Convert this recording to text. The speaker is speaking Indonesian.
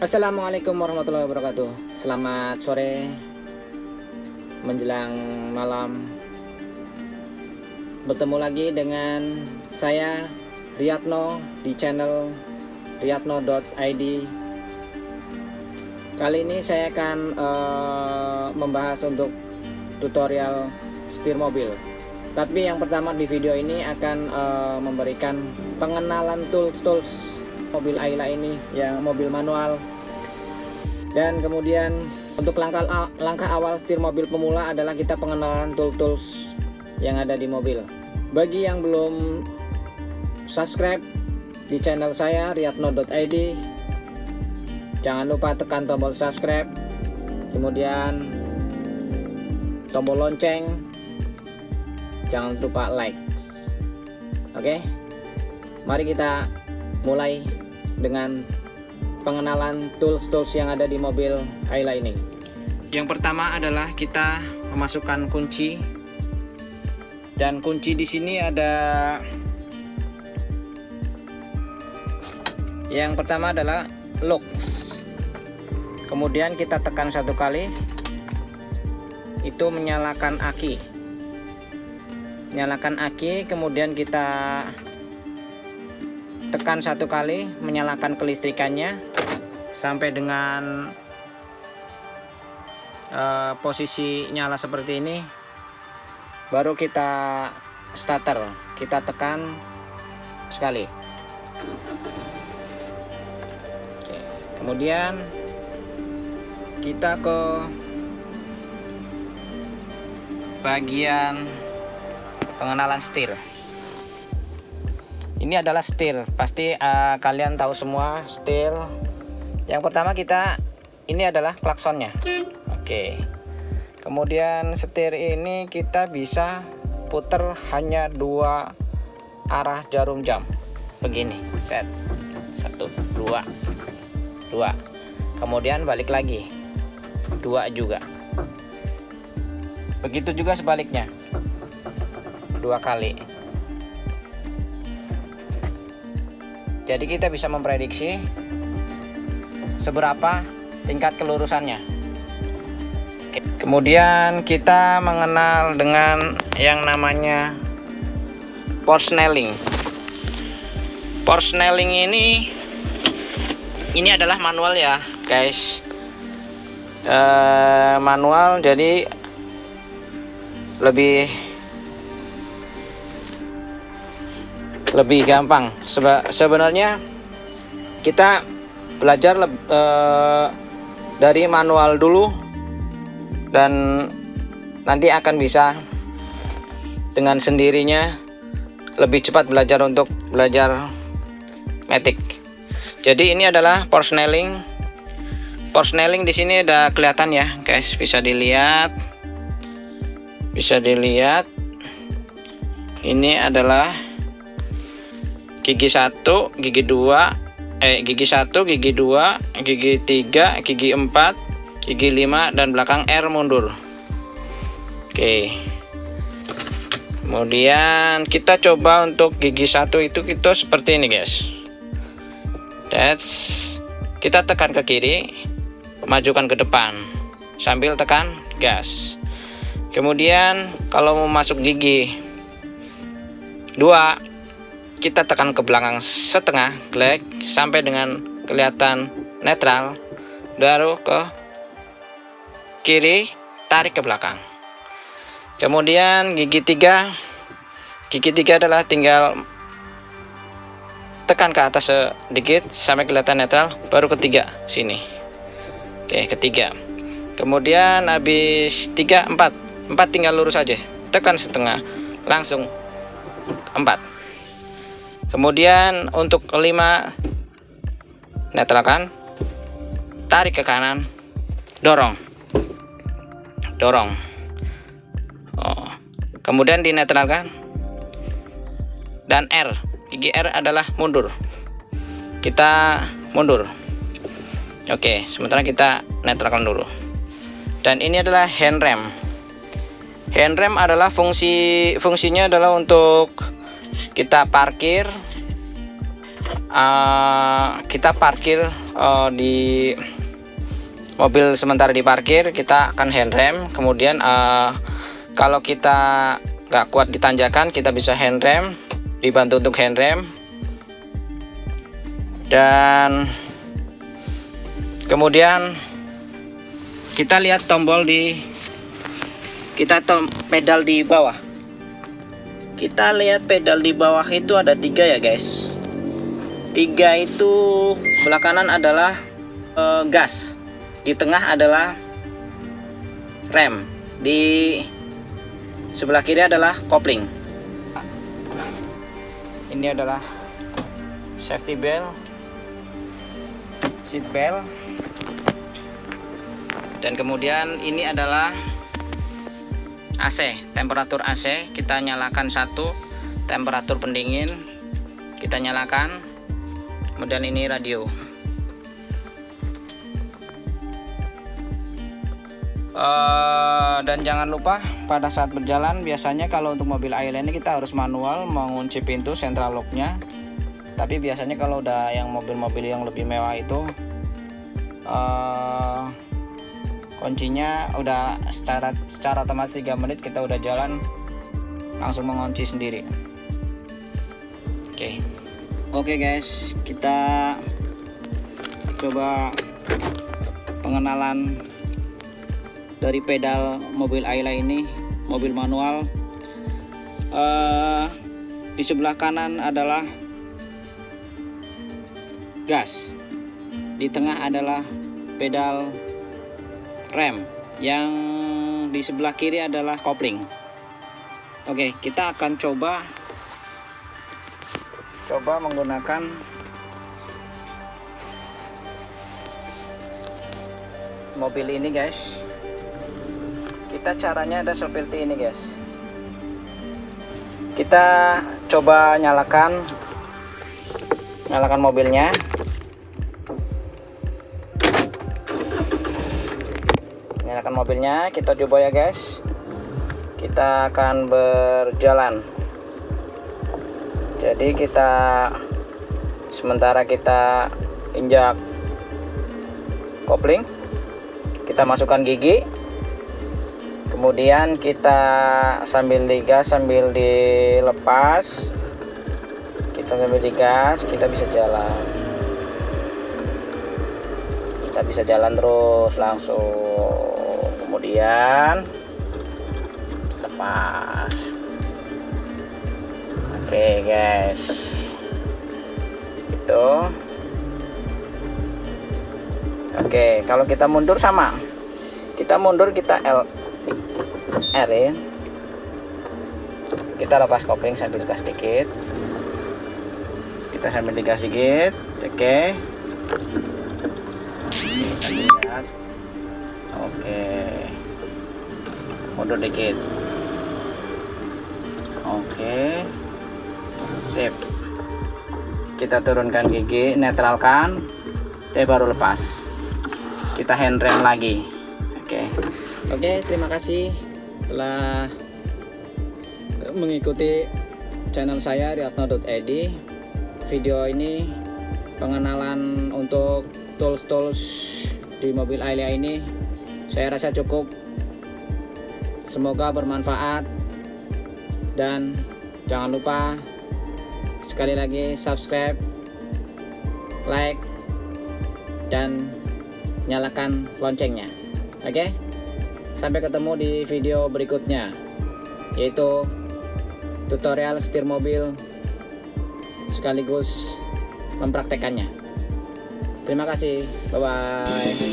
Assalamualaikum warahmatullahi wabarakatuh. Selamat sore menjelang malam. Bertemu lagi dengan saya Riyadno di channel riyadno.id. Kali ini saya akan membahas untuk tutorial setir mobil. Tapi yang pertama di video ini akan memberikan pengenalan tools mobil Ayla ini, yang mobil manual. Dan kemudian untuk langkah awal setir mobil pemula adalah kita pengenalan tools yang ada di mobil. Bagi yang belum subscribe di channel saya riyadno.id, jangan lupa tekan tombol subscribe, kemudian tombol lonceng, jangan lupa like. Oke, mari kita mulai dengan pengenalan tools yang ada di mobil Ayla ini. Yang pertama adalah kita memasukkan kunci, dan kunci di sini ada. Yang pertama adalah lock. Kemudian kita tekan satu kali, itu menyalakan aki. Nyalakan aki, kemudian kita tekan satu kali, menyalakan kelistrikannya sampai dengan posisi nyala seperti ini. Baru kita starter, kita tekan sekali. Oke, kemudian kita ke bagian pengenalan setir. Ini adalah setir, pasti kalian tahu semua setir. Yang pertama ini adalah klaksonnya. Oke. Kemudian setir ini kita bisa putar hanya 2 arah jarum jam. Begini, set. 1, 2. Kemudian balik lagi. 2 juga. Begitu juga sebaliknya. 2 kali. Jadi kita bisa memprediksi seberapa tingkat kelurusannya. Oke. Kemudian kita mengenal dengan yang namanya Forsnelling. Forsnelling ini adalah manual ya, guys. Manual, jadi lebih gampang. Sebenarnya kita belajar dari manual dulu, dan nanti akan bisa dengan sendirinya lebih cepat belajar untuk belajar matic. Jadi ini adalah Forsnelling. Forsnelling di sini udah kelihatan ya, guys, bisa dilihat. Ini adalah gigi 1, gigi 2, gigi 1, gigi 2, gigi 3, gigi 4, gigi 5, dan belakang R mundur. Oke. Kemudian kita coba untuk gigi 1 itu kita seperti ini, guys. Kita tekan ke kiri, majukan ke depan sambil tekan gas. Kemudian kalau mau masuk gigi 2, kita tekan ke belakang setengah, klik sampai dengan kelihatan netral, baru ke kiri, tarik ke belakang. Kemudian gigi 3 adalah tinggal tekan ke atas sedikit sampai kelihatan netral, baru ketiga sini. Oke, ketiga. Kemudian habis 3, 4 tinggal lurus aja, tekan setengah, langsung 4. Kemudian untuk 5 netralkan, tarik ke kanan, dorong. Kemudian dinetralkan, dan R, gigi R adalah mundur. Kita mundur. Oke, sementara kita netralkan dulu. Dan ini adalah handrem. Handrem adalah fungsinya adalah untuk kita parkir kita parkir di mobil sementara diparkir, kita akan handrem. Kemudian kalau kita nggak kuat di tanjakan, kita bisa handrem, dibantu untuk handrem. Dan kemudian kita lihat tombol pedal di bawah. Kita lihat pedal di bawah itu ada 3 ya guys. 3 itu sebelah kanan adalah gas, di tengah adalah rem, di sebelah kiri adalah kopling. Ini adalah safety belt, seat belt, dan kemudian ini adalah AC, temperatur AC. Kita nyalakan satu, temperatur pendingin kita nyalakan. Kemudian ini radio. Dan jangan lupa pada saat berjalan, biasanya kalau untuk mobil Ayla ini kita harus manual mengunci pintu central locknya. Tapi biasanya kalau udah yang mobil-mobil yang lebih mewah itu kuncinya udah secara otomatis 3 menit kita udah jalan langsung mengunci sendiri. Oke guys, kita coba pengenalan dari pedal mobil Ayla ini, mobil manual. Di sebelah kanan adalah gas, di tengah adalah pedal rem, yang di sebelah kiri adalah kopling. Oke, kita akan coba menggunakan mobil ini guys. Kita caranya ada seperti ini guys. Kita coba nyalakan mobilnya. Nyalakan mobilnya, kita coba ya guys. Kita akan berjalan. Jadi sementara kita injak kopling, kita masukkan gigi, kemudian kita sambil digas sambil dilepas, kita sambil digas, kita bisa jalan terus langsung. Kemudian lepas. Oke guys, itu. Oke, kalau kita mundur sama, kita mundur, kita R in, kita lepas kopling sambil gas dikit, oke. Sambil lihat, oke, mundur dikit, oke. Sip. Kita turunkan gigi, netralkan, baru lepas. Kita handrem lagi. Oke, terima kasih telah mengikuti channel saya Riyadno.id. Video ini pengenalan untuk tools di mobil Ayla ini saya rasa cukup. Semoga bermanfaat, dan jangan lupa sekali lagi subscribe, like, dan nyalakan loncengnya. Oke, sampai ketemu di video berikutnya, yaitu tutorial setir mobil sekaligus mempraktekannya. Terima kasih, bye bye.